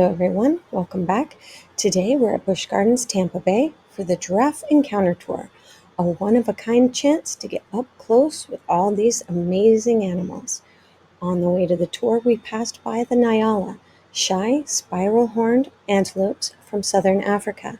Hello everyone, welcome back. Today we're at Busch Gardens Tampa Bay for the Giraffe Encounter Tour, a one-of-a-kind chance to get up close with all these amazing animals. On the way to the tour, we passed by the Nyala, shy, spiral-horned antelopes from southern Africa.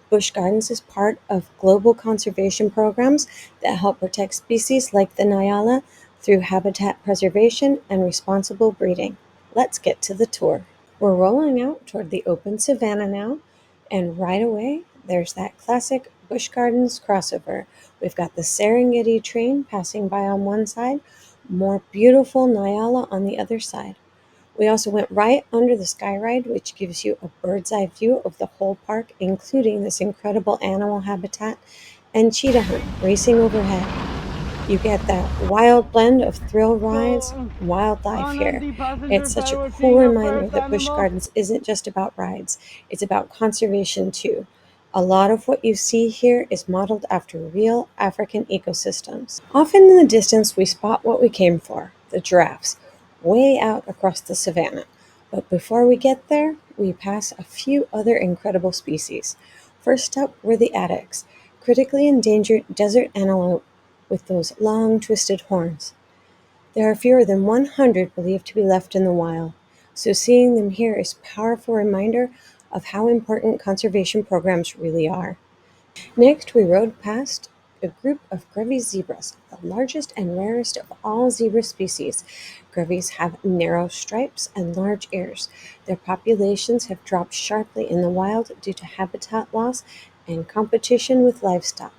Busch Gardens is part of global conservation programs that help protect species like the Nyala through habitat preservation and responsible breeding. Let's get to the tour. We're rolling out toward the open savanna now, and right away, there's that classic Busch Gardens crossover. We've got the Serengeti train passing by on one side, more beautiful Nyala on the other side. We also went right under the sky ride, which gives you a bird's eye view of the whole park, including this incredible animal habitat and cheetah hunt racing overhead. You get that wild blend of thrill rides, wildlife here. It's such a cool reminder that Busch Gardens isn't just about rides, it's about conservation too. A lot of what you see here is modeled after real African ecosystems. Often in the distance, we spot what we came for, the giraffes, way out across the savannah. But before we get there, we pass a few other incredible species. First up were the addax, critically endangered desert antelope with those long, twisted horns. There are fewer than 100 believed to be left in the wild, so seeing them here is a powerful reminder of how important conservation programs really are. Next, we rode past a group of Giraffe zebras, the largest and rarest of all zebra species. Giraffes have narrow stripes and large ears. Their populations have dropped sharply in the wild due to habitat loss and competition with livestock.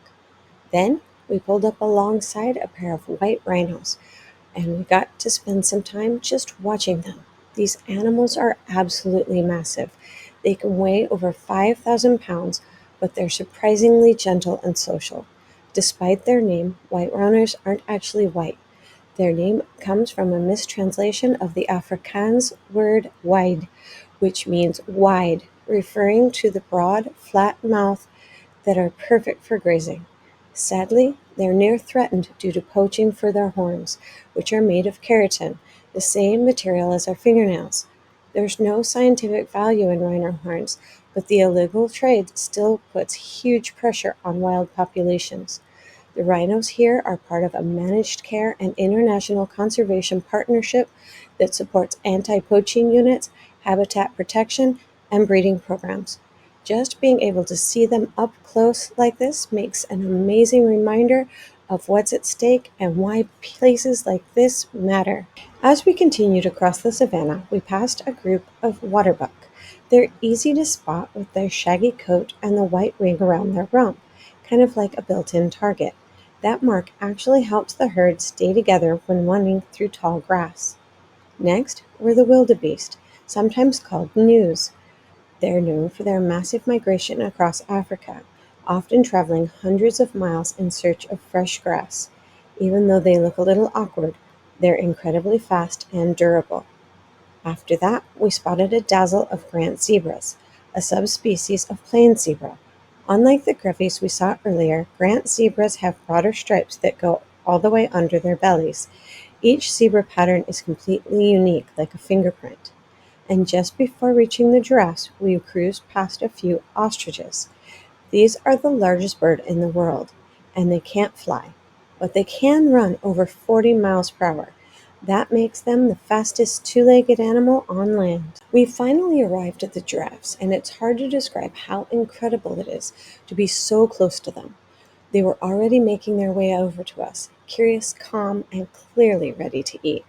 Then we pulled up alongside a pair of white rhinos, and we got to spend some time just watching them. These animals are absolutely massive. They can weigh over 5,000 pounds, but they're surprisingly gentle and social. Despite their name, white rhinos aren't actually white. Their name comes from a mistranslation of the Afrikaans word wide, which means wide, referring to the broad, flat mouth that are perfect for grazing. Sadly, they're near threatened due to poaching for their horns, which are made of keratin, the same material as our fingernails. There's no scientific value in rhino horns, but the illegal trade still puts huge pressure on wild populations. The rhinos here are part of a managed care and international conservation partnership that supports anti-poaching units, habitat protection, and breeding programs. Just being able to see them up close like this makes an amazing reminder of what's at stake and why places like this matter. As we continued across the savannah, we passed a group of waterbuck. They're easy to spot with their shaggy coat and the white ring around their rump, kind of like a built-in target. That mark actually helps the herd stay together when running through tall grass. Next were the wildebeest, sometimes called gnus. They're known for their massive migration across Africa, often traveling hundreds of miles in search of fresh grass. Even though they look a little awkward, they're incredibly fast and durable. After that, we spotted a dazzle of Grant zebras, a subspecies of plains zebra. Unlike the Griffes we saw earlier, Grant zebras have broader stripes that go all the way under their bellies. Each zebra pattern is completely unique, like a fingerprint. And just before reaching the giraffes, we cruised past a few ostriches. These are the largest bird in the world, and they can't fly, but they can run over 40 miles per hour. That makes them the fastest two-legged animal on land. We finally arrived at the giraffes, and it's hard to describe how incredible it is to be so close to them. They were already making their way over to us, curious, calm, and clearly ready to eat.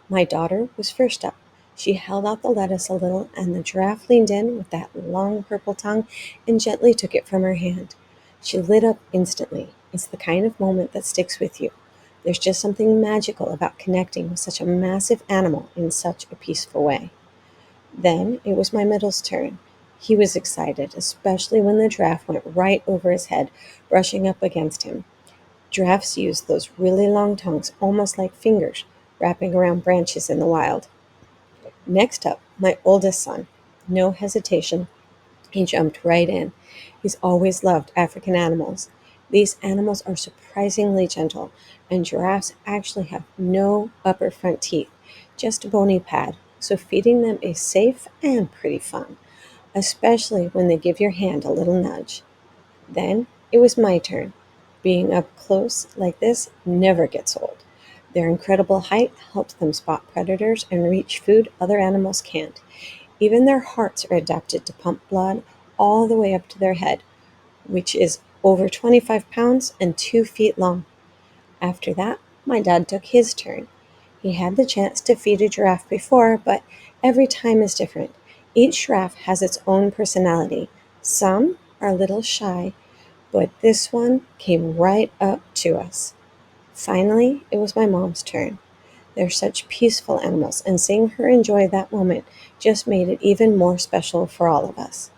My daughter was first up. She held out the lettuce a little, and the giraffe leaned in with that long purple tongue and gently took it from her hand. She lit up instantly. It's the kind of moment that sticks with you. There's just something magical about connecting with such a massive animal in such a peaceful way. Then it was my middle's turn. He was excited, especially when the giraffe went right over his head, brushing up against him. Giraffes use those really long tongues, almost like fingers, wrapping around branches in the wild. Next up, my oldest son. No hesitation, he jumped right in. He's always loved African animals. These animals are surprisingly gentle, and giraffes actually have no upper front teeth, just a bony pad. so feeding them is safe and pretty fun, especially when they give your hand a little nudge. Then it was my turn. Being up close like this never gets old. Their incredible height helps them spot predators and reach food other animals can't. Even their hearts are adapted to pump blood all the way up to their head, which is over 25 pounds and 2 feet long. After that, my dad took his turn. He had the chance to feed a giraffe before, but every time is different. Each giraffe has its own personality. Some are a little shy, but this one came right up to us. Finally, it was my mom's turn. They're such peaceful animals, and seeing her enjoy that moment just made it even more special for all of us.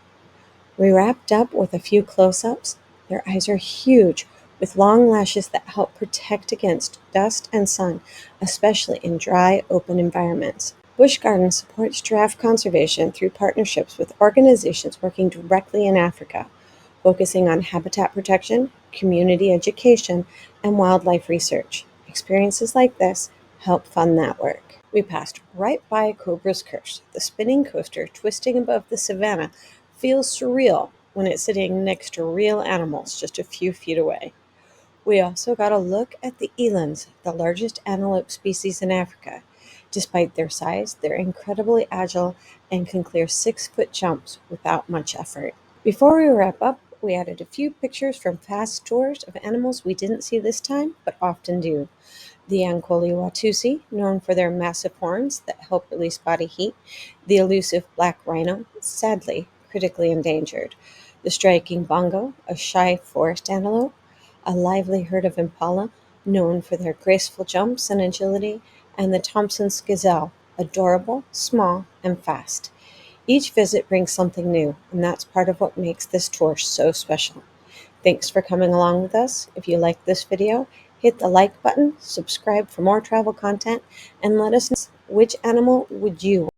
We wrapped up with a few close ups. Their eyes are huge, with long lashes that help protect against dust and sun, especially in dry, open environments. Busch Gardens supports giraffe conservation through partnerships with organizations working directly in Africa, focusing on habitat protection, community education, and wildlife research. Experiences like this help fund that work. We passed right by Cobra's Curse. The spinning coaster twisting above the savannah feels surreal when it's sitting next to real animals just a few feet away. We also got a look at the elands, the largest antelope species in Africa. Despite their size, they're incredibly agile and can clear 6-foot jumps without much effort. Before we wrap up, we added a few pictures from past tours of animals we didn't see this time, but often do. The Ankole Watusi, known for their massive horns that help release body heat. The elusive black rhino, sadly critically endangered. The striking bongo, a shy forest antelope. A lively herd of impala, known for their graceful jumps and agility. And the Thompson's gazelle, adorable, small, and fast. Each visit brings something new, and that's part of what makes this tour so special. Thanks for coming along with us. If you liked this video, hit the like button, subscribe for more travel content, and let us know which animal would you